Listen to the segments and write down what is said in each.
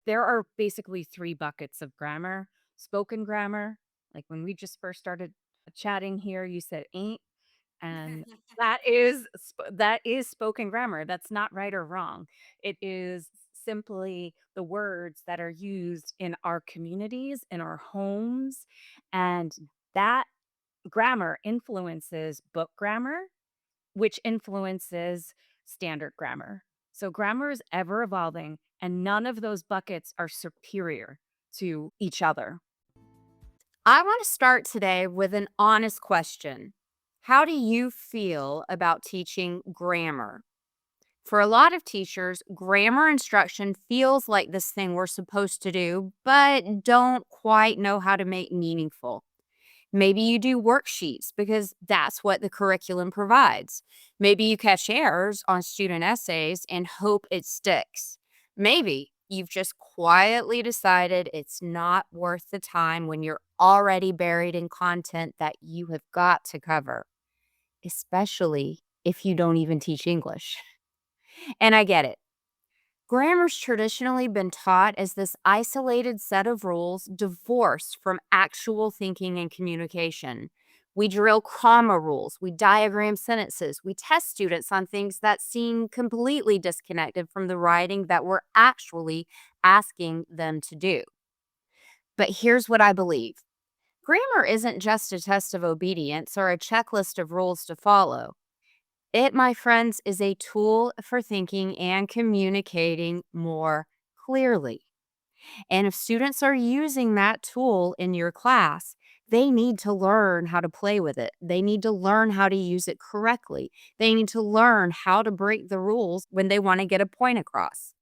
there are basically 3 buckets of grammar. Spoken grammar, like when we just first started chatting here, you said "ain't," and that is spoken grammar. That's not right or wrong. It is simply the words that are used in our communities, in our homes, and that grammar influences book grammar, which influences standard grammar. So grammar is ever evolving, and none of those buckets are superior to each other. I want to start today with an honest question. How do you feel about teaching grammar? For a lot of teachers, grammar instruction feels like this thing we're supposed to do, but don't quite know how to make meaningful. Maybe you do worksheets because that's what the curriculum provides. Maybe you catch errors on student essays and hope it sticks. Maybe you've just quietly decided it's not worth the time when you're already buried in content that you have got to cover, especially if you don't even teach English. And I get it. Grammar's traditionally been taught as this isolated set of rules divorced from actual thinking and communication. We drill comma rules, we diagram sentences, we test students on things that seem completely disconnected from the writing that we're actually asking them to do. But here's what I believe: grammar isn't just a test of obedience or a checklist of rules to follow. It, my friends, is a tool for thinking and communicating more clearly. And if students are using that tool in your class, they need to learn how to play with it. They need to learn how to use it correctly. They need to learn how to break the rules when they want to get a point across.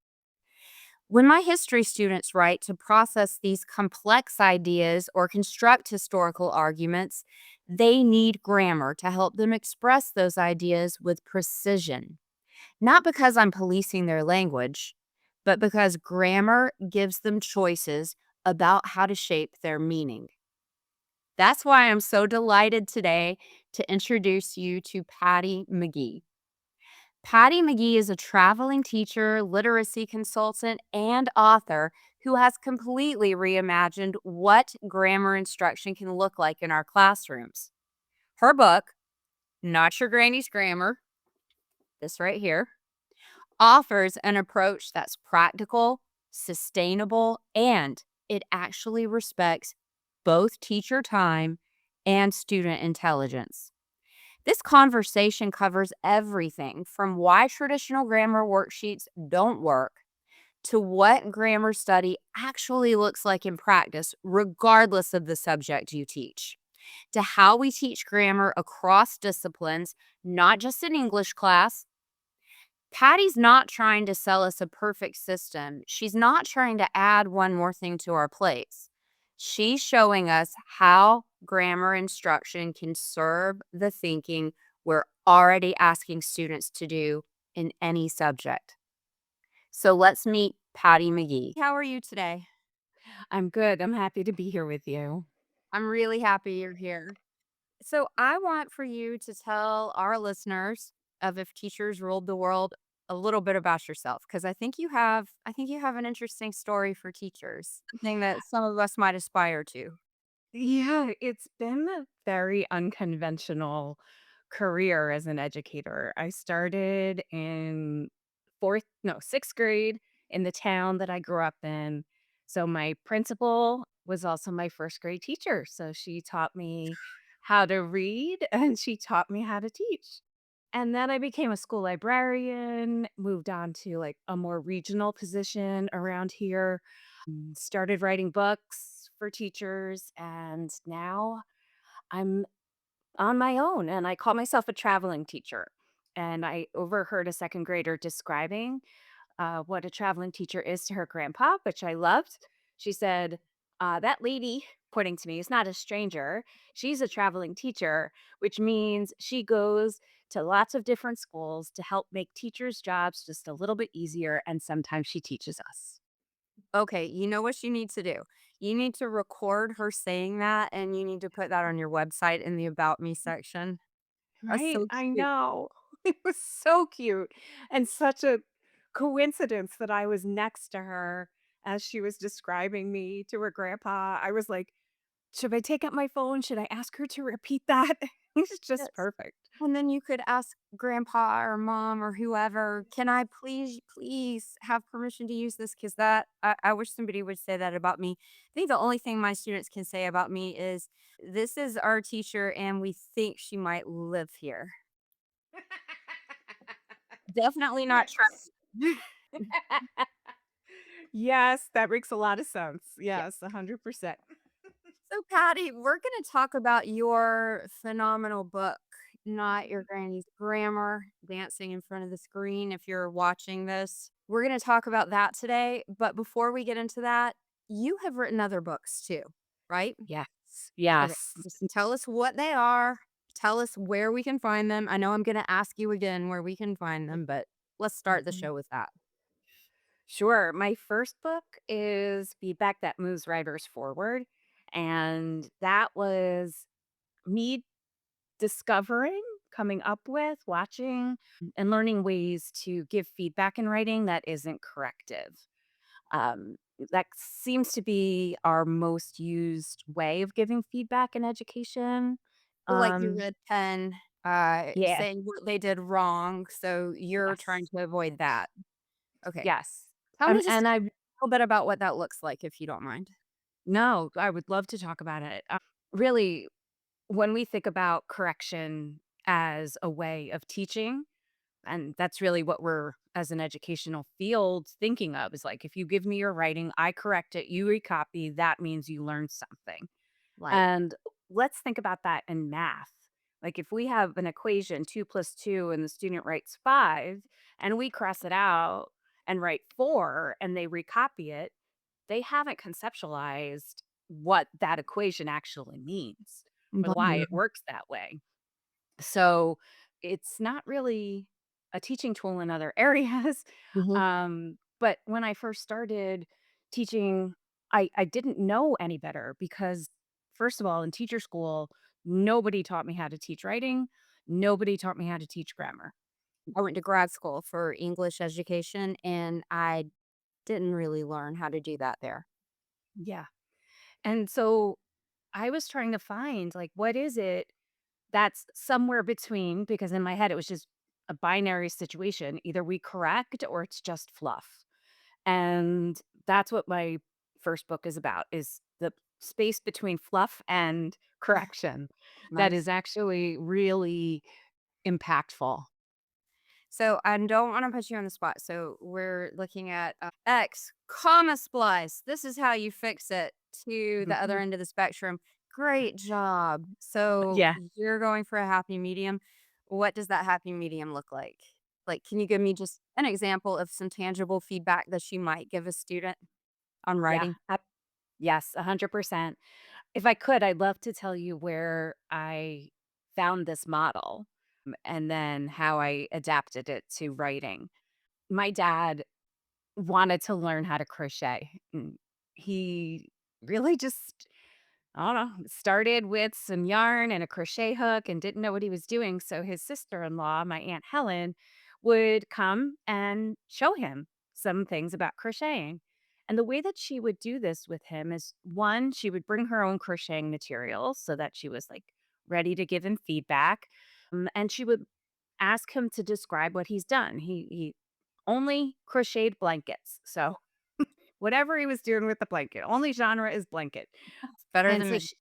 When my history students write to process these complex ideas or construct historical arguments, they need grammar to help them express those ideas with precision. Not because I'm policing their language, but because grammar gives them choices about how to shape their meaning. That's why I'm so delighted today to introduce you to Patty McGee. Patty McGee is a traveling teacher, literacy consultant, and author who has completely reimagined what grammar instruction can look like in our classrooms. Her book, Not Your Granny's Grammar, this right here, offers an approach that's practical, sustainable, and it actually respects both teacher time and student intelligence. This conversation covers everything from why traditional grammar worksheets don't work to what grammar study actually looks like in practice, regardless of the subject you teach, to how we teach grammar across disciplines, not just in English class. Patty's not trying to sell us a perfect system. She's not trying to add one more thing to our plates. She's showing us how grammar instruction can serve the thinking we're already asking students to do in any subject. So let's meet Patty McGee. How are you today? I'm good. I'm happy to be here with you. I'm really happy you're here. So I want for you to tell our listeners of If Teachers Ruled the World a little bit about yourself, because I think you have an interesting story for teachers, something that some of us might aspire to. Yeah, it's been a very unconventional career as an educator. I started in sixth grade in the town that I grew up in. So my principal was also my first grade teacher. So she taught me how to read and she taught me how to teach. And then I became a school librarian, moved on to like a more regional position around here, started writing books for teachers, and now I'm on my own and I call myself a traveling teacher. And I overheard a second grader describing what a traveling teacher is to her grandpa, which I loved. She said, that lady, pointing to me, is not a stranger. She's a traveling teacher, which means she goes to lots of different schools to help make teachers' jobs just a little bit easier. And sometimes she teaches us. Okay, you know what you need to do? You need to record her saying that and you need to put that on your website in the About Me section. That's Right? so I cute. know. It was so cute and such a coincidence that I was next to her as she was describing me to her grandpa. I was like, "Should I take out my phone? Should I ask her to repeat that?" It's just Yes. perfect. And then you could ask grandpa or mom or whoever, "Can I please have permission to use this?" Because I wish somebody would say that about me. I think the only thing my students can say about me is, "This is our teacher, and we think she might live here." Definitely not true. Yes. Yes, that makes a lot of sense. Yeah. Yes, 100%. So, Patty, we're going to talk about your phenomenal book, not your granny's grammar, dancing in front of the screen. If you're watching this, we're going to talk about that today. But before we get into that, you have written other books too, right? Yes. Okay. Yes. Just tell us what they are. Tell us where we can find them. I know I'm going to ask you again where we can find them, but let's start the Mhm. show with that. Sure. My first book is Feedback That Moves Writers Forward. And that was me discovering, coming up with, watching, and learning ways to give feedback in writing that isn't corrective. Um, that seems to be our most used way of giving feedback in education. Like your Um, red pen, yeah. saying what they did wrong. So you're trying Yes. to avoid that. Okay. Yes. Tell me just And I a little bit about what that looks like, if you don't mind. no, I would love to talk about it. Really, when we think about correction as a way of teaching, and that's really what we're as an educational field thinking of is like, if you give me your writing, I correct it, you recopy, that means you learned something. Like, And let's think about that in math. Like if we have an equation 2 plus 2 and the student writes 5 and we cross it out and write 4 and they recopy it, they haven't conceptualized what that equation actually means or why it mhm, works that way. So it's not really a teaching tool in other areas. mhm. But when I first started teaching, I didn't know any better because, first of all, in teacher school, nobody taught me how to teach writing. Nobody taught me how to teach grammar. I went to grad school for English education, and I didn't really learn how to do that there. Yeah. And so I was trying to find, like, what is it that's somewhere between, because in my head, it was just a binary situation. Either we correct or it's just fluff. And that's what my first book is about, is the space between fluff and correction that Nice. is actually really impactful. So I don't want to put you on the spot. So we're looking at X, comma splice. This is how you fix it to the other Mhm. end of the spectrum. Great job. So Yeah. you're going for a happy medium. What does that happy medium look like? Like, can you give me just an example of some tangible feedback that you might give a student on Yeah. writing? Yes, 100%. If I could, I'd love to tell you where I found this model, and then how I adapted it to writing. My dad wanted to learn how to crochet. He really just, I don't know, started with some yarn and a crochet hook and didn't know what he was doing. So his sister-in-law, my Aunt Helen, would come and show him some things about crocheting. And the way that she would do this with him is, one, she would bring her own crocheting materials so that she was like ready to give him feedback. And she would ask him to describe what he's done. He only crocheted blankets. So whatever he was doing with the blanket, only genre is blanket. It's better And than so me. she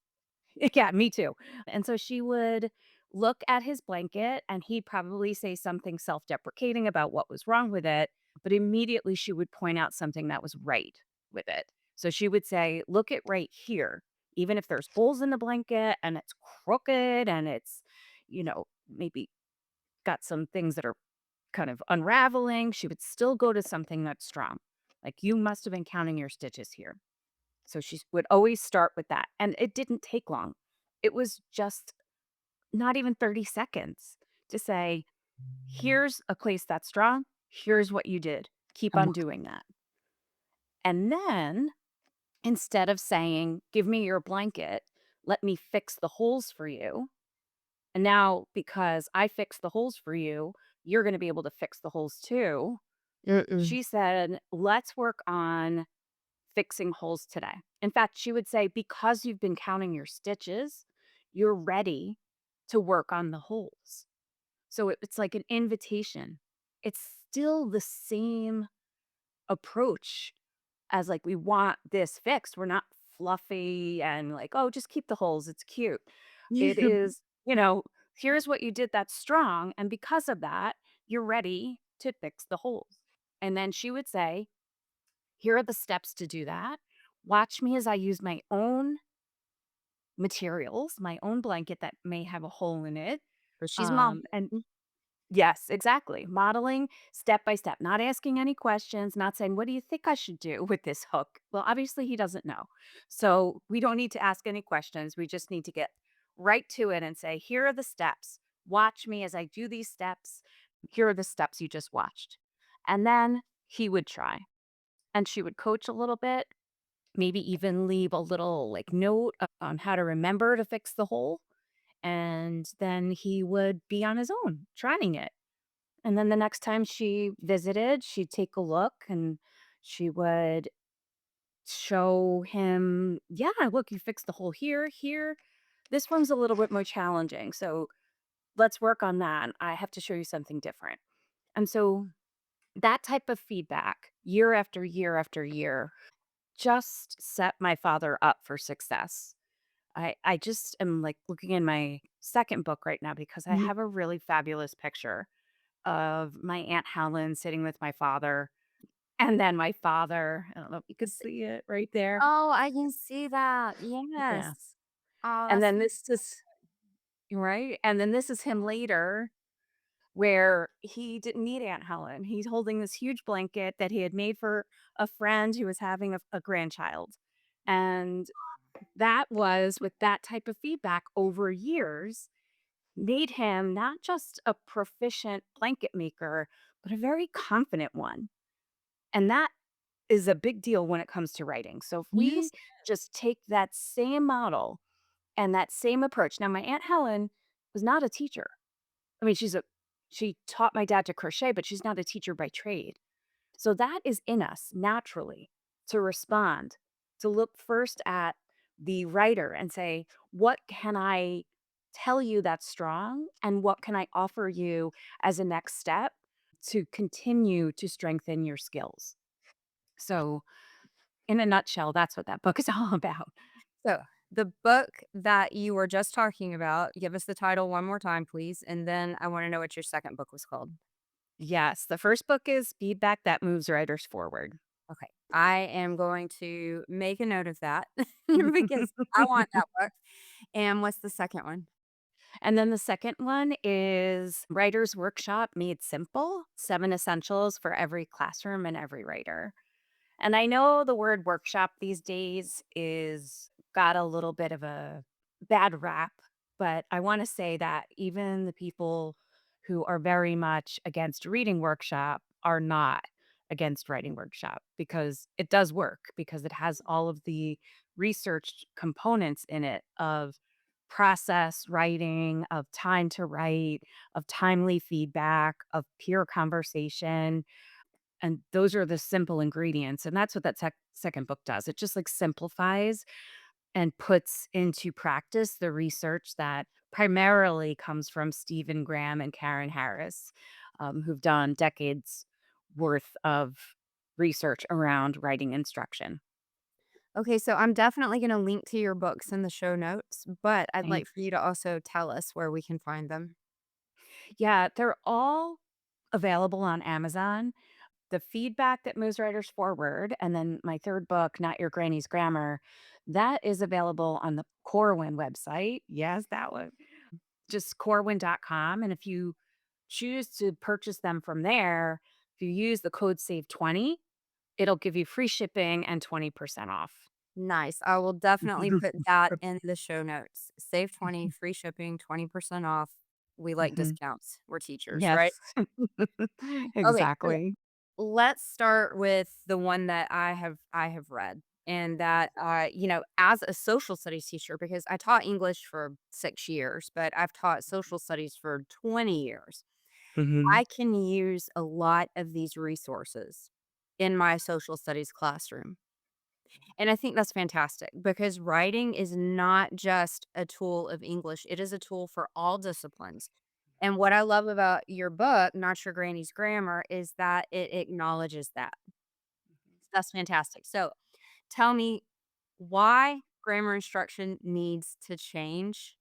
yeah, me too. And so she would look at his blanket and he'd probably say something self-deprecating about what was wrong with it, but immediately she would point out something that was right with it. So she would say, "Look at right here. Even if there's holes in the blanket and it's crooked and it's, maybe got some things that are kind of unraveling, she would still go to something that's strong. Like, you must have been counting your stitches here." So she would always start with that, and it didn't take long. It was just not even 30 seconds to say, "Here's a place that's strong. Here's what you did. Keep Um, on doing that." And then instead of saying, "Give me your blanket, let me fix the holes for you." And now because I fixed the holes for you, you're gonna be able to fix the holes too. Mm-mm. She said, "Let's work on fixing holes today. In fact, she would say, because you've been counting your stitches, you're ready to work on the holes. So it's like an invitation. It's still the same approach as like we want this fixed. We're not fluffy and like, oh, just keep the holes. It's cute. It Yeah. is, here's what you did that's strong. And because of that, you're ready to fix the holes. And then she would say, here are the steps to do that. Watch me as I use my own materials, my own blanket that may have a hole in it. So she's mom. And yes, exactly. Modeling step by step, not asking any questions, not saying, "What do you think I should do with this hook?" Well, obviously, he doesn't know. So we don't need to ask any questions. We just need to get right to it and say, "Here are the steps. Watch me as I do these steps. Here are the steps you just watched." And then he would try, and she would coach a little bit, maybe even leave a little like note on how to remember to fix the hole. And then he would be on his own trying it. And then the next time she visited, she'd take a look and she would show him, "Yeah, look, you fixed the hole here, here. This one's a little bit more challenging. So let's work on that. I have to show you something different." And so that type of feedback year after year after year just set my father up for success. I just am like looking in my second book right now because I Mhm. have a really fabulous picture of my Aunt Helen sitting with my father, and then my father, I don't know if you could S see it right there. Oh, I can see that. Yeah, Yes. Oh, and that's then this is right? And then this is him later where he didn't need Aunt Helen. He's holding this huge blanket that he had made for a friend who was having a grandchild, and that was with that type of feedback over years, made him not just a proficient blanket maker, but a very confident one, and that is a big deal when it comes to writing. So if we yes. just take that same model and that same approach. Now, my Aunt Helen was not a teacher. I mean, she taught my dad to crochet, but she's not a teacher by trade. So that is in us naturally to respond, to look first at the writer and say, what can I tell you that's strong? And what can I offer you as a next step to continue to strengthen your skills? So in a nutshell, that's what that book is all about. So, the book that you were just talking about, give us the title one more time, please, and then I wanna know what your second book was called. Yes, the first book is Feedback That Moves Writers Forward. Okay. I am going to make a note of that because I want that book. And what's the second one? And then the second one is Writer's Workshop Made Simple, 7 Essentials for Every Classroom and Every Writer. And I know the word workshop these days is got a little bit of a bad rap, but I want to say that even the people who are very much against reading workshop are not against writing workshop because it does work because it has all of the research components in it of process writing, of time to write, of timely feedback, of peer conversation, and those are the simple ingredients, and that's what that second book does. It just, like, simplifies and puts into practice the research that primarily comes from Stephen Graham and Karen Harris, who've done decades worth of research around writing instruction. Okay, so I'm definitely gonna link to your books in the show notes, but I'd like for Thanks. you to also tell us where we can find them. Yeah, they're all available on Amazon. The Feedback That Moves Writers Forward, and then my 3rd book, Not Your Granny's Grammar, that is available on the Corwin website. Yes, that one. Just corwin.com, and if you choose to purchase them from there, if you use the code SAVE20, it'll give you free shipping and 20% off. Nice. I will definitely put that in the show notes. Save 20, free shipping, 20% off. We like Mhm. discounts. We're teachers, Yes. right? Okay, so Exactly. let's start with the one that I have read. And that as a social studies teacher, because I taught English for 6 years, but I've taught social studies for 20 years. Mhm. I can use a lot of these resources in my social studies classroom. And I think that's fantastic because writing is not just a tool of English, it is a tool for all disciplines. And what I love about your book, Not Your Granny's Grammar, is that it acknowledges that. That's fantastic. So tell me why grammar instruction needs to change.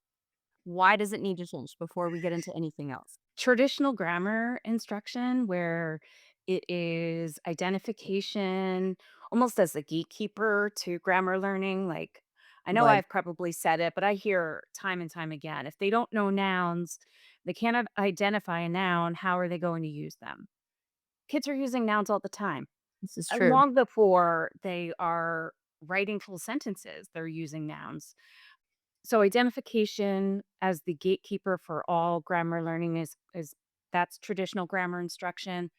Why does it need to change before we get into anything else? Traditional grammar instruction where it is identification almost as a gatekeeper to grammar learning. Like, I know Right. I've probably said it, but I hear time and time again, if they don't know nouns, they can't identify a noun, how are they going to use them? Kids are using nouns all the time. This is true. Long before they are writing full sentences, they're using nouns. So identification as the gatekeeper for all grammar learning is that's traditional grammar instruction.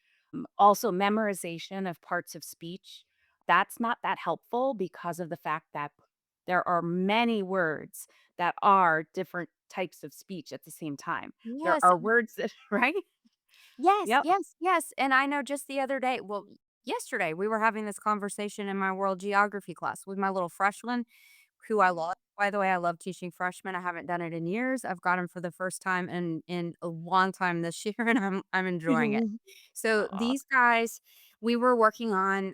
Also memorization of parts of speech. That's not that helpful because of the fact that there are many words that are different types of speech at the same time. There Yes. are words that right? Yes, Yep. yes, yes, and I know just the other day yesterday, we were having this conversation in my world geography class with my little freshman, who I love. By the way, I love teaching freshmen. I haven't done it in years. I've got him for the first time in a long time this year, and I'm enjoying it. So Aw. these guys, we were working on,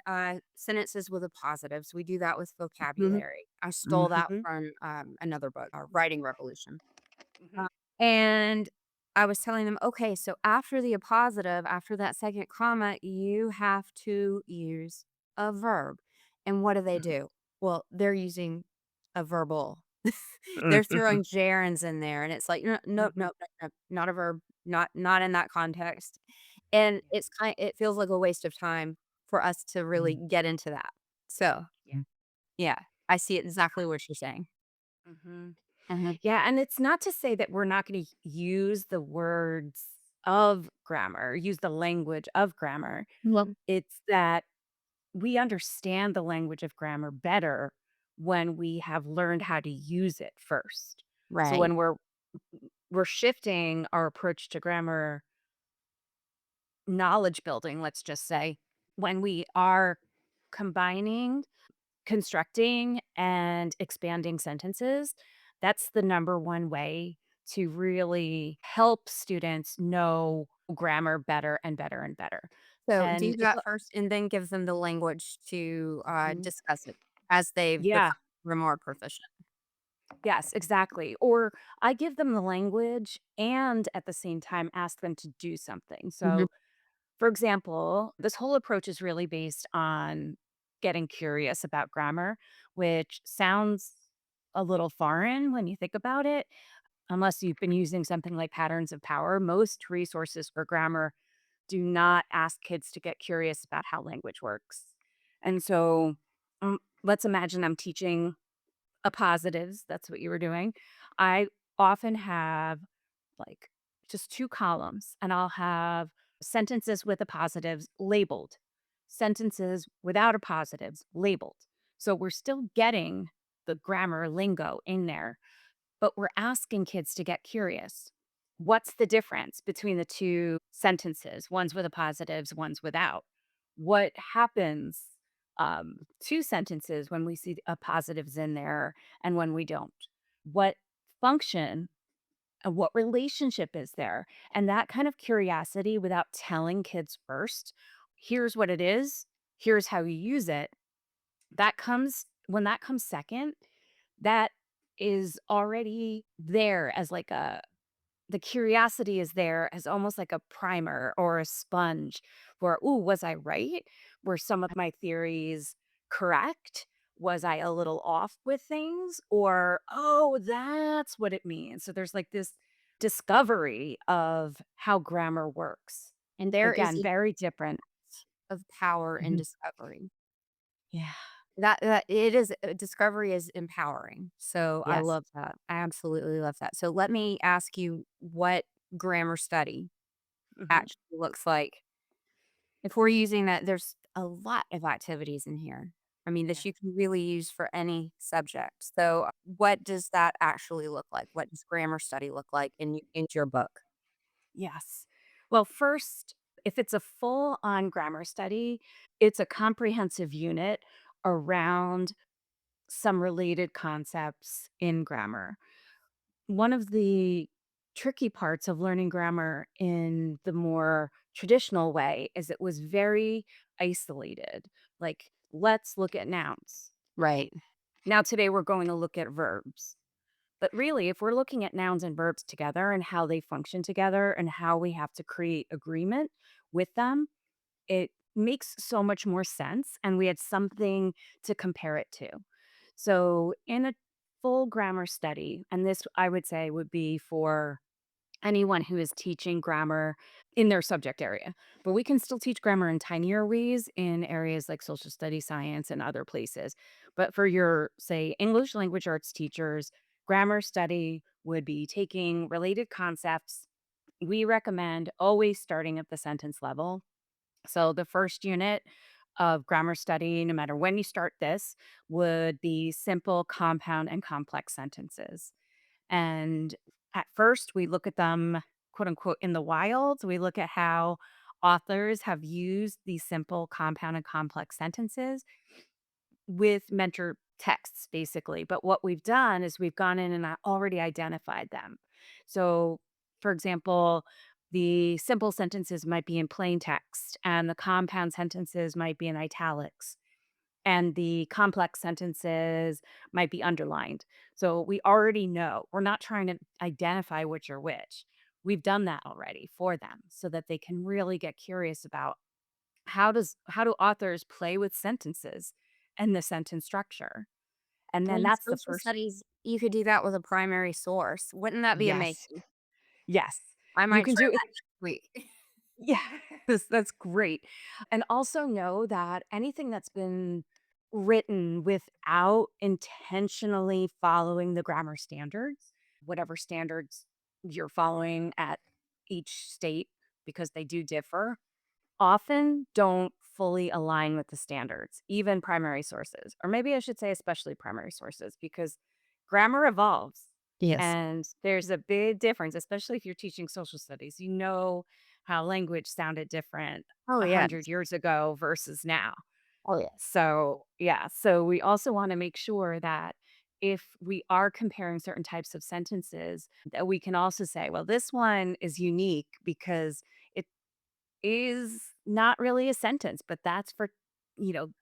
sentences with appositives. We do that with Mhm. vocabulary. I stole that Mhm. from, another book, Writing Revolution. Mhm. And I was telling them, okay, so after the appositive, after that second comma, you have to use a verb. And what Mhm. do? Well, they're using a verbal. They're Mhm. throwing gerunds in there, and it's like, no, no, Mhm. no, no, no, not a verb, not in that context. And it feels like a waste of time for us to really Mhm. get into that. So Yeah. yeah, I see exactly what you're saying. Mhm. Mhm. Yeah, and it's not to say that we're not gonna use the words of grammar, use the language of grammar. Well, It's that we understand the language of grammar better when we have learned how to use it first. So right. when we're shifting our approach to grammar knowledge building, let's just say, when we are combining constructing and expanding sentences, that's the number one way to really help students know grammar better and better and better. So, do And it's that first and then give them the language to, Mhm. discuss it as they've Yeah, become more proficient. yes, exactly. Or I give them the language and at the same time ask them to do something. Mhm. So, for example, this whole approach is really based on getting curious about grammar, which sounds a little foreign when you think about it. Unless you've been using something like patterns of power, most resources for grammar do not ask kids to get curious about how language works. And so, let's imagine I'm teaching appositives. That's what you were doing. I often have like just 2 columns, and I'll have sentences with appositives labeled, sentences without appositives labeled. So we're still getting the grammar lingo in there, but we're asking kids to get curious. What's the difference between the 2 sentences? One's with appositives, one's without. What happens, 2 sentences when we see appositives in there and when we don't? What function what relationship is there? And that kind of curiosity without telling kids first, here's what it is, here's how you use it. That comes when that comes second, that is already there as like a the curiosity is there as almost like a primer or a sponge for, "Ooh, was I right? Were some of my theories correct? Was I a little off with things?" Or, "Oh, that's what it means." So there's like this discovery of how grammar works. And there is Again, a very different. of power in Mhm. discovery. Yeah. That it is discovery is empowering. So, I Yes. love that. I absolutely love that. So, let me ask you what grammar study Mhm. actually looks like. If we're using that, there's a lot of activities in here. I mean, this Yes. you can really use for any subject. So, what does that actually look like? What does grammar study look like in your book? Yes. Well, first, if it's a full on grammar study, it's a comprehensive unit around some related concepts in grammar. One of the tricky parts of learning grammar in the more traditional way is it was very isolated. Like, let's look at nouns. Right. Now, today we're going to look at verbs. But really, if we're looking at nouns and verbs together and how they function together and how we have to create agreement with them, it makes so much more sense. And we had something to compare it to. So, in a full grammar study, and this I would say would be for anyone who is teaching grammar in their subject area, but we can still teach grammar in tinier ways in areas like social studies, science, and other places. But for your, say, English language arts teachers, grammar study would be taking related concepts. We recommend always starting at the sentence level. So the first unit of grammar study, no matter when you start this, would be simple, compound, and complex sentences. And at first, we look at them, quote unquote, in the wild. We look at how authors have used these simple, compound, and complex sentences with mentor texts, basically. But what we've done is we've gone in and already identified them. So, for example, the simple sentences might be in plain text, and the compound sentences might be in italics, and the complex sentences might be underlined. So we already know. We're not trying to identify which are which. We've done that already for them so that they can really get curious about how do authors play with sentences and the sentence structure. And Well, then in that's the social first. studies, you could do that with a primary source. Wouldn't that be Yes. amazing? Yes. I You might can try do it. that next week. Yes, that's great. And also know that anything that's been written without intentionally following the grammar standards, whatever standards you're following at each state, because they do differ, often don't fully align with the standards, even primary sources. Or maybe I should say, especially primary sources, because grammar evolves. Yes. And there's a big difference, especially if you're teaching social studies. You know how language sounded different Oh, a yes. 100 years ago versus now. Oh, yes. So, yeah. So, we also want to make sure that if we are comparing certain types of sentences, that we can also say, well, this one is unique because it is not really a sentence, but that's for,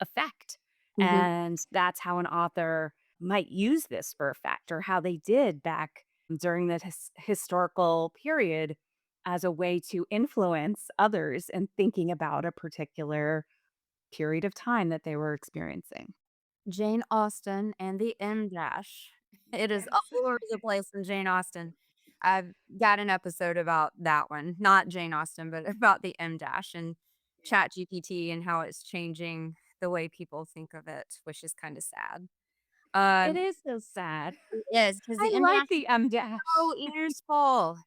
effect. Mhm. And that's how an author might use this for effect, or how they did back during the historical period as a way to influence others in thinking about a particular period of time that they were experiencing. Jane Austen and the M dash. It is all Yes. over the place in Jane Austen. I've got an episode about that one, not Jane Austen, but about the M dash and Chat GPT and how it's changing the way people think of it, which is kind of sad. It Um, is so sad. it is because I the M like dash is the dash. so useful.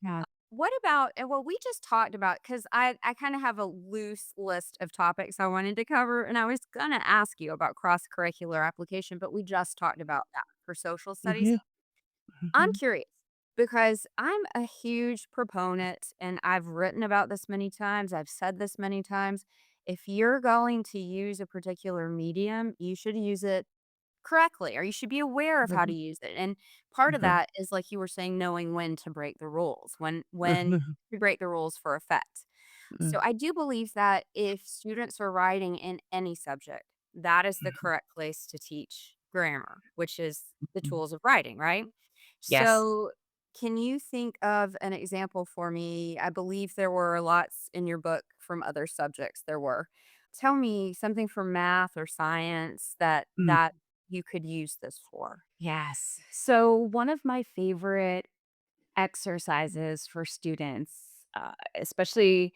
Yeah. What about and what we just talked about? Because I kinda have a loose list of topics I wanted to cover, and I was gonna ask you about cross-curricular application, but we just talked about that for social studies. Mhm, I'm mhm, curious because I'm a huge proponent, and I've written about this many times, I've said this many times. If you're going to use a particular medium, you should use it correctly, or you should be aware of how to mhm, use it, and part of mhm, that is, like you were saying, knowing when to break the rules, when mhm, to break the rules for effect. So mhm, I do believe that if students are writing in any subject, that is the mhm, correct place to teach grammar, which is the mhm. tools of writing, right? Yes. So can you think of an example for me? I believe there were lots in your book from other subjects. There were. Tell me something from math or science Mm. that you could use this for. Yes. So, one of my favorite exercises for students, especially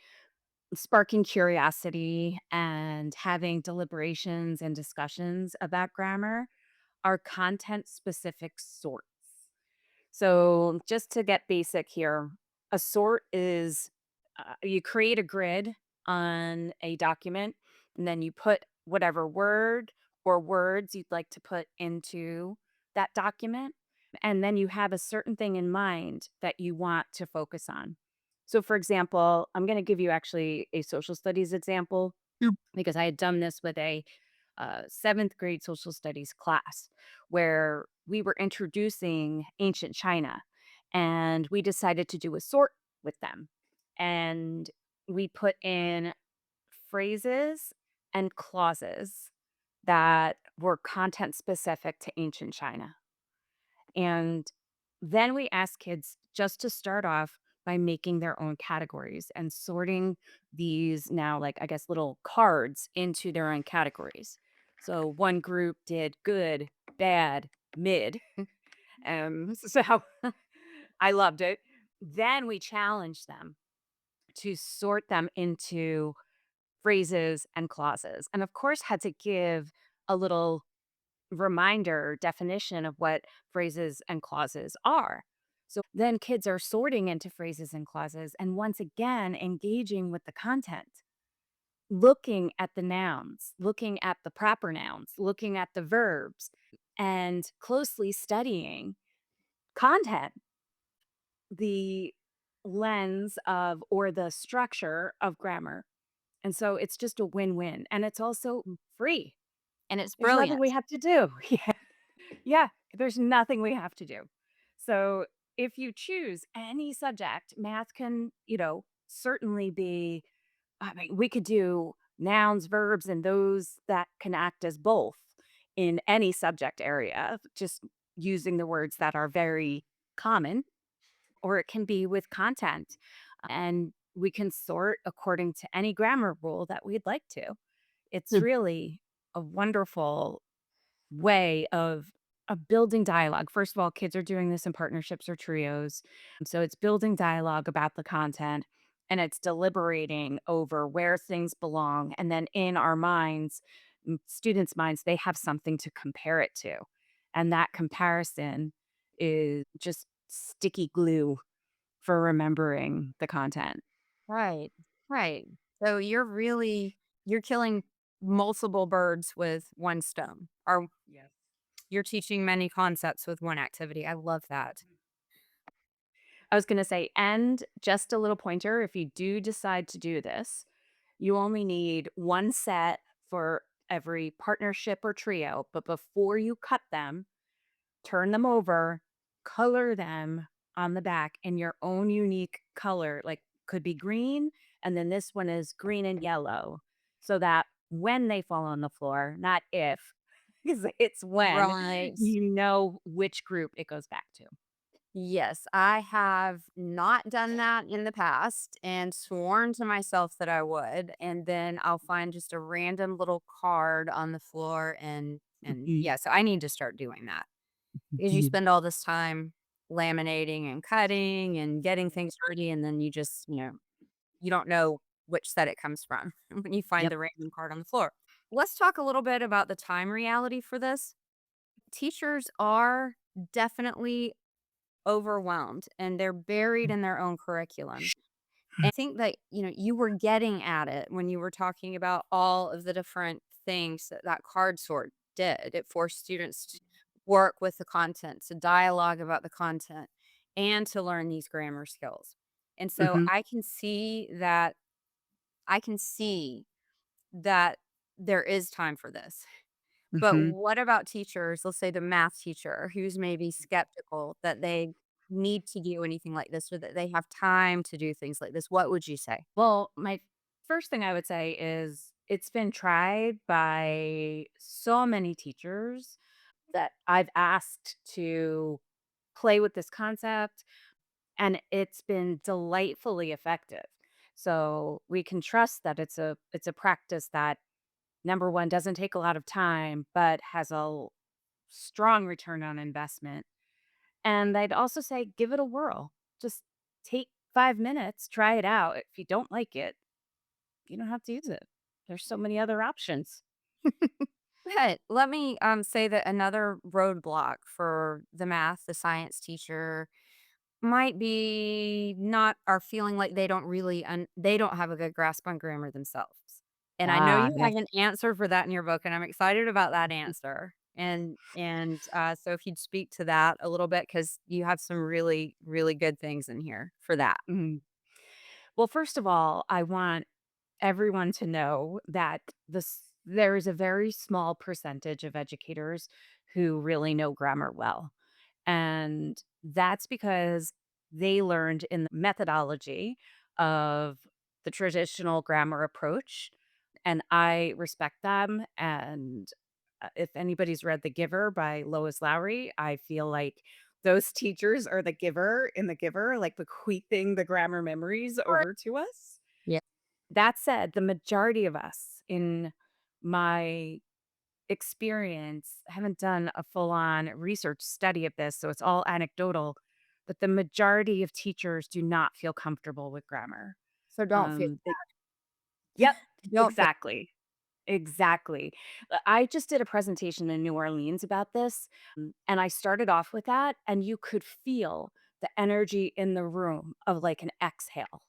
sparking curiosity and having deliberations and discussions about grammar, are content specific sorts. So, just to get basic here, a sort is you create a grid on a document, and then you put whatever word or words you'd like to put into that document. And then you have a certain thing in mind that you want to focus on. So, for example, I'm going to give you actually a social studies example Mm. because I had done this with a seventh grade social studies class where we were introducing ancient China, and we decided to do a sort with them. And we put in phrases and clauses that were content specific to ancient China. And then we asked kids just to start off by making their own categories and sorting these now, like, I guess, little cards into their own categories. So one group did good, bad, mid. So I loved it. Then we challenged them to sort them into phrases and clauses. And of course, had to give a little reminder definition of what phrases and clauses are. So then kids are sorting into phrases and clauses and once again engaging with the content, looking at the nouns, looking at the proper nouns, looking at the verbs, and closely studying content, the lens of or the structure of grammar. And so it's just a win win. And it's also free. And it's There's nothing we brilliant. have to do. Yeah, there's nothing we have to do. So if you choose any subject, math can, certainly be, I mean, we could do nouns, verbs, and those that can act as both in any subject area, just using the words that are very common, or it can be with content. And we can sort according to any grammar rule that we'd like to. It's really a wonderful way of building dialogue. First of all, kids are doing this in partnerships or trios. So it's building dialogue about the content and it's deliberating over where things belong. And then in our minds, students' minds, they have something to compare it to. And that comparison is just sticky glue for remembering the content. Right. Right. So you're killing multiple birds with one stone, or Yes. you're teaching many concepts with one activity. I love that. I was going to say, and just a little pointer if you do decide to do this, you only need one set for every partnership or trio, but before you cut them, turn them over, color them on the back in your own unique color, like could be green, and then this one is green and yellow, so that when they fall on the floor, not if, because it's when, Right. you know which group it goes back to. Yes, I have not done that in the past and sworn to myself that I would. And then I'll find just a random little card on the floor and Mhm, yeah, so I need to start doing that. Because you mhm. spend all this time laminating and cutting and getting things ready, and then you don't know which set it comes from when you find Yep. the random card on the floor. Let's talk a little bit about the time reality for this. Teachers are definitely overwhelmed and they're buried in their own curriculum. And I think that, you were getting at it when you were talking about all of the different things that that card sort did. It forced students to work with the content, to dialogue about the content, and to learn these grammar skills. And so Mhm, I can see that there is time for this. But mhm. what about teachers, let's say the math teacher who's maybe skeptical that they need to do anything like this or that they have time to do things like this? What would you say? Well, my first thing I would say is it's been tried by so many teachers that I've asked to play with this concept, and it's been delightfully effective. So we can trust that it's a practice that number one doesn't take a lot of time, but has a strong return on investment. And I'd also say give it a whirl. Just take 5 minutes, try it out. If you don't like it, you don't have to use it. There's so many other options. But let me say that another roadblock for the math, the science teacher might be not are feeling like they don't have a good grasp on grammar themselves. And I know Ah, you yes. have an answer for that in your book, and I'm excited about that answer. So if you'd speak to that a little bit, because you have some really, really good things in here for that. Mhm. Well, first of all, I want everyone to know that There's a very small percentage of educators who really know grammar well. And that's because they learned in the methodology of the traditional grammar approach. And I respect them. And if anybody's read The Giver by Lois Lowry, I feel like those teachers are the giver in The Giver, like bequeathing the grammar memories Or over to us. yeah. That said, the majority of us in my experience, I haven't done a full-on research study of this, so it's all anecdotal, but the majority of teachers do not feel comfortable with grammar. So don't feel They Yep, don't feel exactly, exactly. I just did a presentation in New Orleans about this, and I started off with that, and you could feel the energy in the room of, like, an exhale.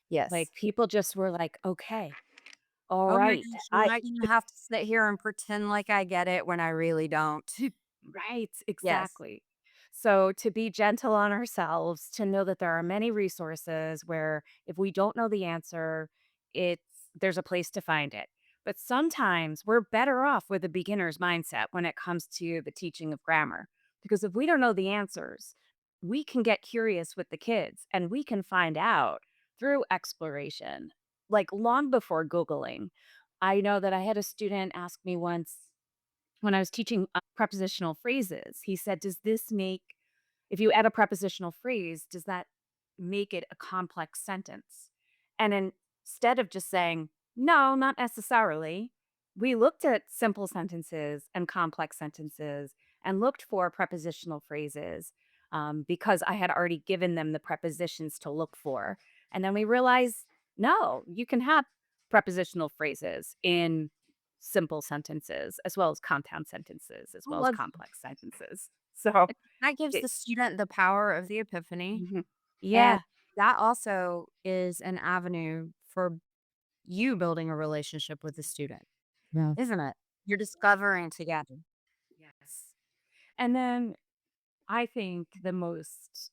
yes. Like, people just were like, "Okay, Oh my alright, gosh, am I." I gonna have to sit here and pretend like I get it when I really don't? Right, Yes. exactly. So to be gentle on ourselves, to know that there are many resources where if we don't know the answer, it's there's a place to find it. But sometimes we're better off with a beginner's mindset when it comes to the teaching of grammar. Because if we don't know the answers, we can get curious with the kids and we can find out through exploration, like long before Googling. I know that I had a student ask me once when I was teaching prepositional phrases. He said, "Does this make if you add a prepositional phrase, does that make it a complex sentence?" And instead of just saying, "No, not necessarily," we looked at simple sentences and complex sentences and looked for prepositional phrases, because I had already given them the prepositions to look for. And then we realized, no, you can have prepositional phrases in simple sentences as well as compound sentences as I well as love complex sentences. So that gives it the student the power of the epiphany, Mhm. and Yeah. that also is an avenue for you building a relationship with the student, Yeah. isn't it? You're discovering together. Yes. And then I think the most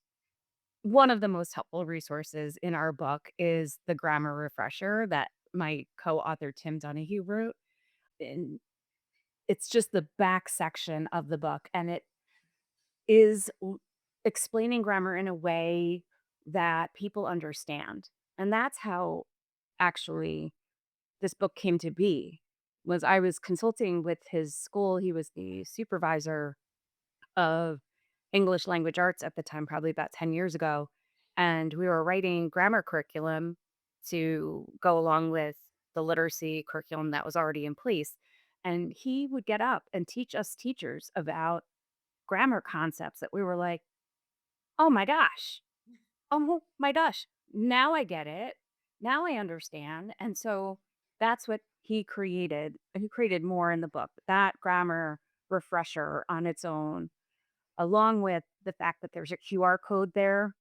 one of the most helpful resources in our book is the grammar refresher that my co-author Tim Donahue wrote. And it's just the back section of the book, and it is explaining grammar in a way that people understand. And that's how actually this book came to be. Was I was consulting with his school. He was the supervisor of English language arts at the time, probably about 10 years ago. And we were writing grammar curriculum to go along with the literacy curriculum that was already in place. And he would get up and teach us teachers about grammar concepts that we were like, oh my gosh, oh my gosh, now I get it. Now I understand. And so that's what he created. He created more in the book, that grammar refresher on its own, along with the fact that there's a QR code there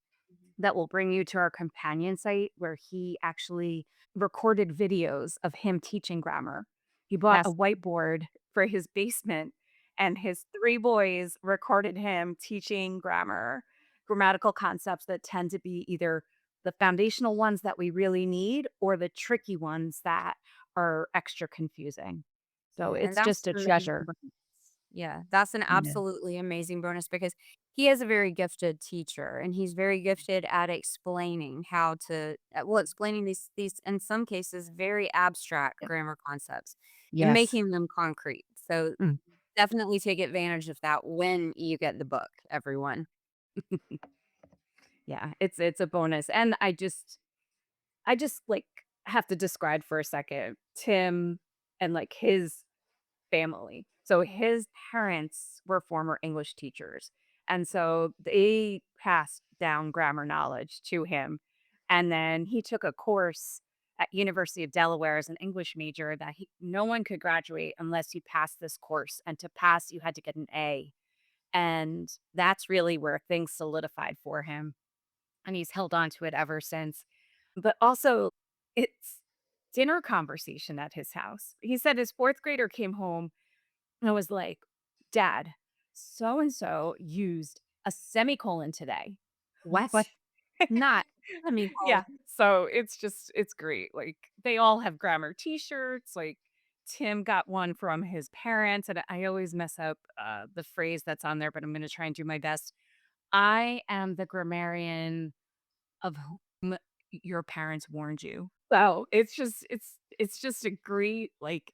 that will bring you to our companion site where he actually recorded videos of him teaching grammar. He bought a That's whiteboard for his basement, and his 3 boys recorded him teaching grammar, grammatical concepts that tend to be either the foundational ones that we really need or the tricky ones that are extra confusing. So yeah, and it's that's just a an amazing treasure. bonus. Yeah, that's an Yeah. absolutely amazing bonus because he is a very gifted teacher and he's very gifted at explaining how to explaining these in some cases very abstract Yep. grammar concepts and Yes. making them concrete. So Mm. definitely take advantage of that when you get the book, everyone. Yeah, it's a bonus, and I just, like, have to describe for a second Tim and, like, his family. So his parents were former English teachers, and so they passed down grammar knowledge to him, and then he took a course at University of Delaware as an English major that he no one could graduate unless you passed this course, and to pass, you had to get an A, and that's really where things solidified for him, and he's held on to it ever since. But also, it's dinner conversation at his house. He said his 4th grader came home and was like, "Dad, so and so used a semicolon today." What? What? Not semicolon. Yeah. So it's great. Like they all have grammar t-shirts. Like Tim got one from his parents, and I always mess up the phrase that's on there, but I'm going to try and do my best. I am the grammarian of whom your parents warned you. So it's just a great like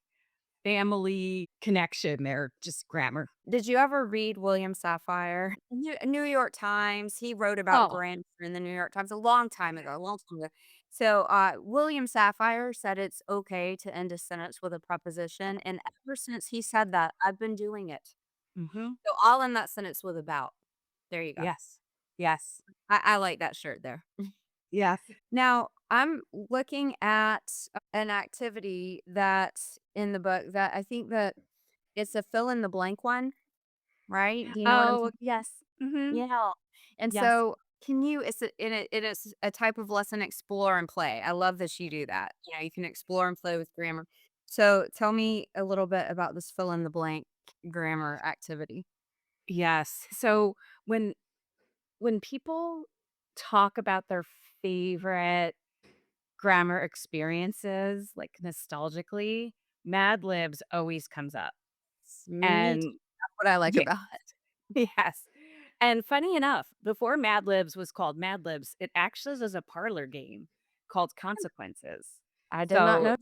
family connection there, just grammar. Did you ever read William Safire? New York Times, he wrote about Oh. grammar in the New York Times a long time ago, a long time ago. So, William Safire said it's okay to end a sentence with a preposition, and ever since he said that, I've been doing it. Mhm. So I'll end that sentence with about. There you go. Yes. Yes. I like that shirt there. Yes. Now, I'm looking at an activity that's in the book that I think that it's a fill in the blank one, right? Do you know what I'm Oh, talking? yes. Mhm. Yeah. And Yes. so can you it is a type of lesson explore and play. I love that you do that. You know, you can explore and play with grammar. So tell me a little bit about this fill in the blank grammar activity. Yes. So when when people talk about their favorite grammar experiences, like nostalgically, Mad Libs always comes up. Me too. And That's what I like yeah, about it. yes. And funny enough, before Mad Libs was called Mad Libs, it actually was a parlor game called Consequences. I did not So, know.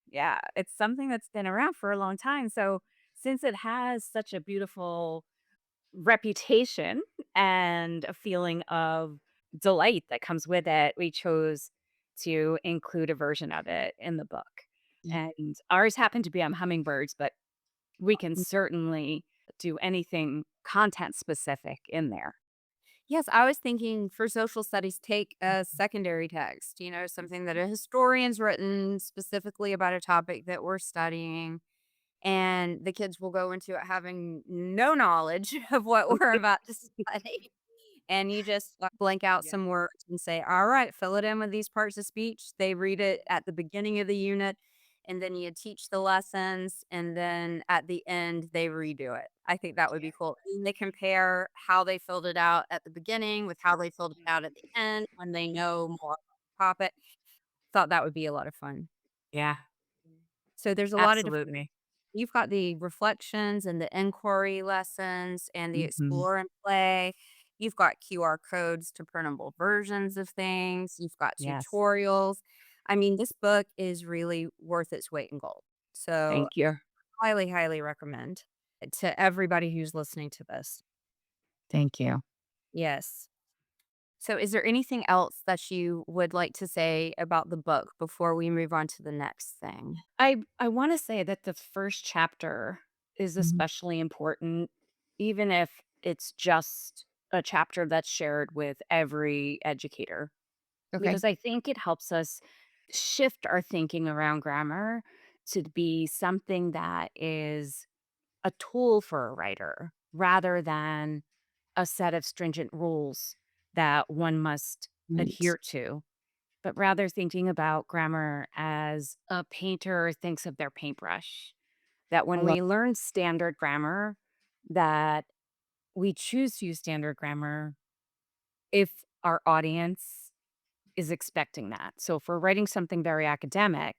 yeah, it's something that's been around for a long time. So, since it has such a beautiful reputation and a feeling of delight that comes with it, we chose to include a version of it in the book. And ours happened to be on hummingbirds, but we can certainly do anything content specific in there. Yes, I was thinking for social studies, take a secondary text, you know, something that a historian's written specifically about a topic that we're studying. And the kids will go into it having no knowledge of what we're about to study. And you just blank out Yeah. some words and say, all right, fill it in with these parts of speech. They read it at the beginning of the unit, and then you teach the lessons. And then at the end, they redo it. I think that would be cool. And they compare how they filled it out at the beginning with how they filled it out at the end when they know more about the topic. Thought that would be a lot of fun. Yeah, So there's a lot of different. absolutely. You've got the reflections and the inquiry lessons and the Mhm. explore and play. You've got QR codes to printable versions of things. You've got Yes. tutorials. I mean, this book is really worth its weight in gold. So, Thank you. highly, highly recommend it to everybody who's listening to this. Thank you. Yes. So, is there anything else that you would like to say about the book before we move on to the next thing? I wanna say that the first chapter is Mhm. especially important, even if it's just a chapter that's shared with every educator, Okay. because I think it helps us shift our thinking around grammar to be something that is a tool for a writer rather than a set of stringent rules that one must Right. adhere to, but rather thinking about grammar as a painter thinks of their paintbrush. That I when love we learn standard grammar, that we choose to use standard grammar if our audience is expecting that. So if we're writing something very academic,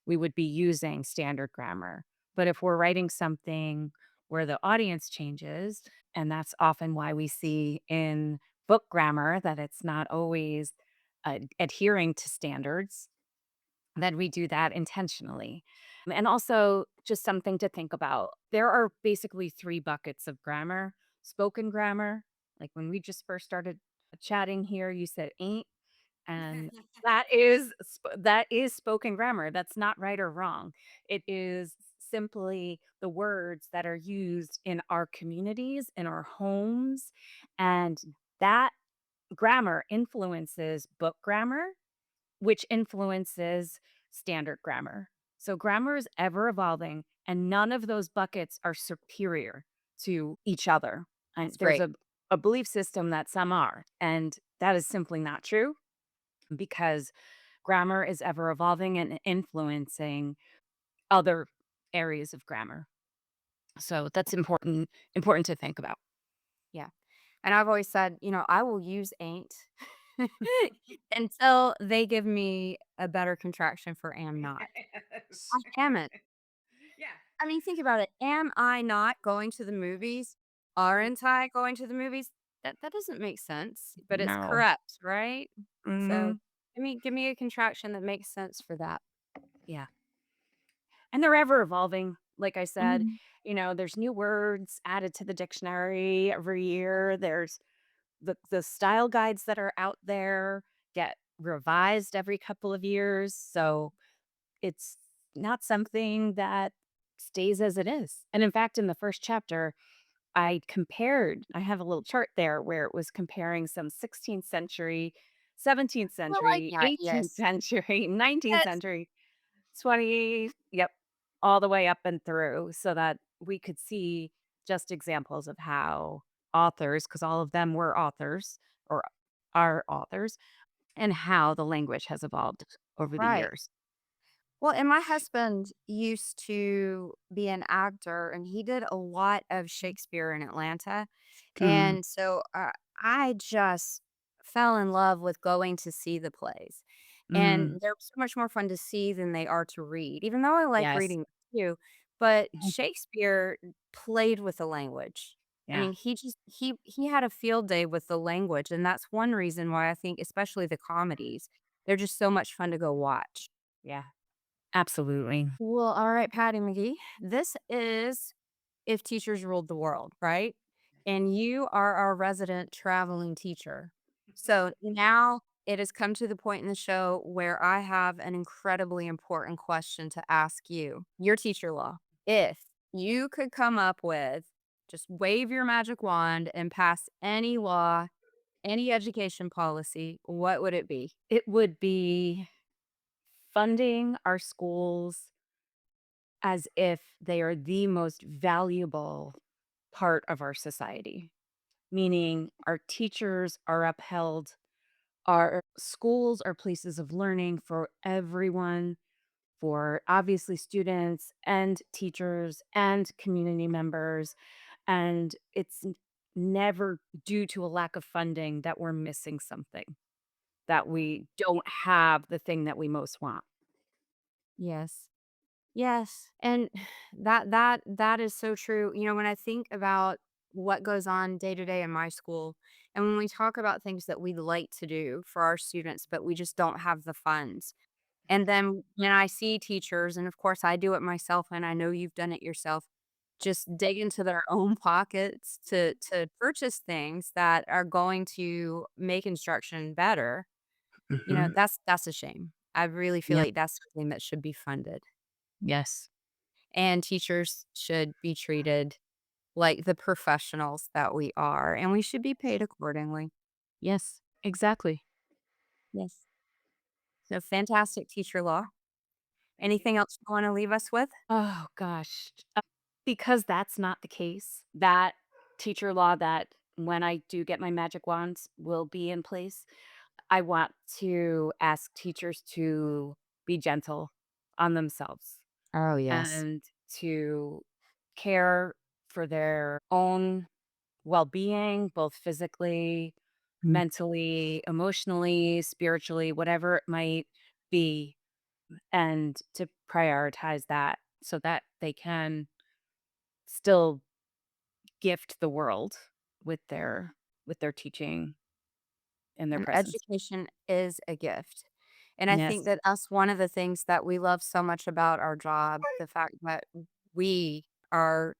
we would be using standard grammar. But if we're writing something where the audience changes, and that's often why we see in book grammar that it's not always adhering to standards, then we do that intentionally. And also, just something to think about. There are basically three buckets of grammar: spoken grammar, like when we just first started chatting here, you said ain't, and that is spoken grammar. That's not right or wrong. It is simply the words that are used in our communities, in our homes, and that grammar influences book grammar, which influences standard grammar. So grammar is ever evolving, and none of those buckets are superior to each other. And That's there's great. a belief system that some are, and that is simply not true because grammar is ever evolving and influencing other areas of grammar. So that's important to think about. Yeah. And I've always said, you know, I will use ain't until they give me a better contraction for am not. I am it. I mean, think about it. Am I not going to the movies? Aren't I going to the movies? That doesn't make sense, but it's No. correct, right? So Mhm. give me a contraction that makes sense for that. Yeah. And they're ever evolving. Like I said, Mhm. there's new words added to the dictionary every year. There's the style guides that are out there get revised every couple of years. So it's not something that stays as it is. And in fact, in the first chapter, I have a little chart there where it was comparing some 16th century, 17th I like century, that. 18th Yes. century, 19th Yes. century, 20, yep, all the way up and through so that we could see just examples of how authors, because all of them were authors or are authors, and how the language has evolved over the Right. years. Well, and my husband used to be an actor, and he did a lot of Shakespeare in Atlanta. Mm, And so I just fell in love with going to see the plays. mm, And they're so much more fun to see than they are to read, even though I like yes. reading too. But Mhm. Shakespeare played with the language. I Yeah. mean, he had a field day with the language, and that's one reason why I think, especially the comedies, they're just so much fun to go watch. Yeah. Absolutely. Well, all right, Patty McGee. This is If Teachers Ruled the World, right? And you are our resident traveling teacher. So now it has come to the point in the show where I have an incredibly important question to ask you, your teacher law. If you could come up with, just wave your magic wand and pass any law, any education policy, what would it be? It would be funding our schools as if they are the most valuable part of our society, meaning our teachers are upheld, our schools are places of learning for everyone, for obviously students and teachers and community members. And it's never due to a lack of funding that we're missing something, that we don't have the thing that we most want. Yes. Yes, and that is so true. You know, when I think about what goes on day to day in my school, and when we talk about things that we'd like to do for our students, but we just don't have the funds. And then when I see teachers, and of course I do it myself, and I know you've done it yourself, just dig into their own pockets to purchase things that are going to make instruction better. You know, Mhm. that's a shame. I really feel Yeah. like that's something that should be funded. Yes. And teachers should be treated like the professionals that we are, and we should be paid accordingly. Yes. Exactly. Yes. So fantastic teacher law. Anything else you want to leave us with? Oh gosh. Because that's not the case. That teacher law that when I do get my magic wands will be in place. I want to ask teachers to be gentle on themselves Oh, yes. and to care for their own well-being, both physically, Mm. mentally, emotionally, spiritually, whatever it might be, and to prioritize that so that they can still gift the world with their teaching and their And presence. education is a gift. And I think Yes. that that's one of the things that we love so much about our job, the fact that we are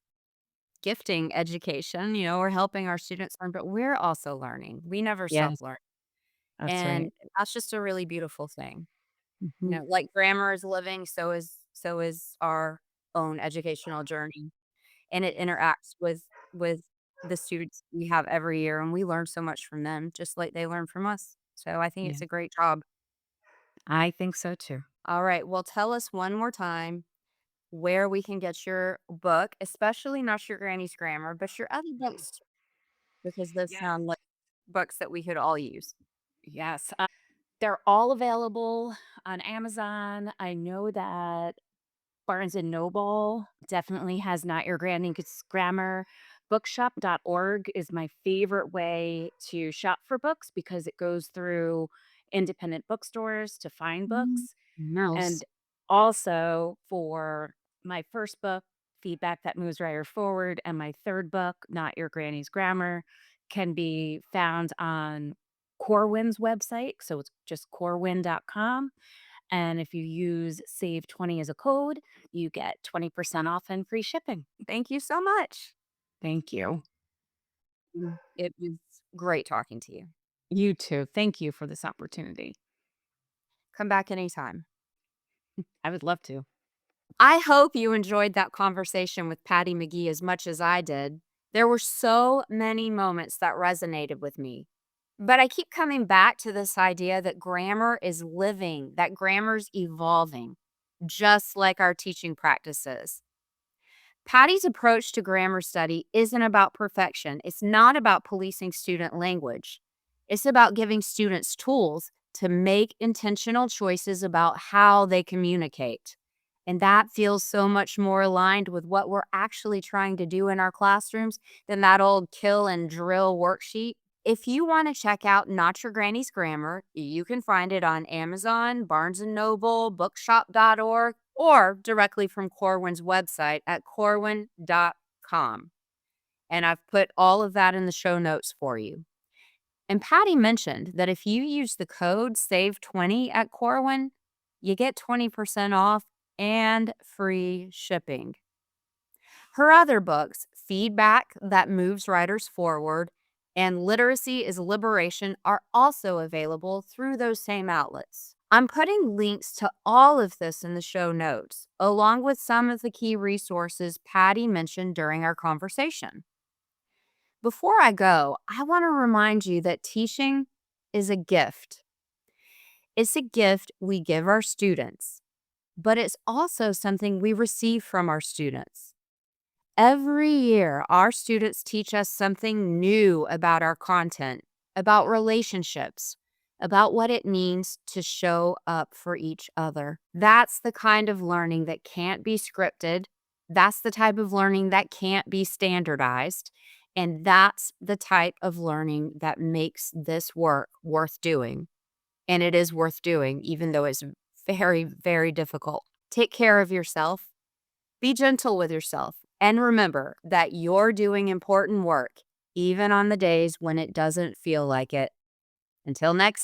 gifting education, we're helping our students learn, but we're also learning. We never stop Yes, learning. that's right. And that's just a really beautiful thing. Mhm. Like grammar is living, so is our own educational journey, and it interacts with the students we have every year, and we learn so much from them just like they learn from us. So I think Yeah, it's a great job. I think so too. All right, well, tell us one more time where we can get your book, especially not your Granny's Grammar, but your other books too, because those Yes. sound like books that we could all use. Yes, they're all available on Amazon. I know that Barnes& and Noble definitely has Not Your Granny's Grammar. Bookshop.org is my favorite way to shop for books because it goes through independent bookstores to find Mm, books. nice. And also for my first book, Feedback That Moves Writer Forward, and my third book, Not Your Granny's Grammar, can be found on Corwin's website. So it's just corwin.com. And if you use Save 20 as a code, you get 20% off and free shipping. Thank you so much. Thank you. It was great talking to you. You too. Thank you for this opportunity. Come back anytime. I would love to. I hope you enjoyed that conversation with Patty McGee as much as I did. There were so many moments that resonated with me. But I keep coming back to this idea that grammar is living, that grammar's evolving, just like our teaching practices. Patty's approach to grammar study isn't about perfection. It's not about policing student language. It's about giving students tools to make intentional choices about how they communicate. And that feels so much more aligned with what we're actually trying to do in our classrooms than that old kill and drill worksheet. If you want to check out Not Your Granny's Grammar, you can find it on Amazon, Barnes& Noble, bookshop.org, or directly from Corwin's website at corwin.com. And I've put all of that in the show notes for you. And Patty mentioned that if you use the code SAVE20 at Corwin, you get 20% off and free shipping. Her other books, Feedback That Moves Writers Forward and Literacy is Liberation, are also available through those same outlets. I'm putting links to all of this in the show notes, along with some of the key resources Patty mentioned during our conversation. Before I go, I want to remind you that teaching is a gift. It's a gift we give our students, but it's also something we receive from our students. Every year, our students teach us something new about our content, about relationships, about what it means to show up for each other. That's the kind of learning that can't be scripted. That's the type of learning that can't be standardized. And that's the type of learning that makes this work worth doing. And it is worth doing, even though it's very, very difficult. Take care of yourself. Be gentle with yourself. And remember that you're doing important work, even on the days when it doesn't feel like it. Until next time.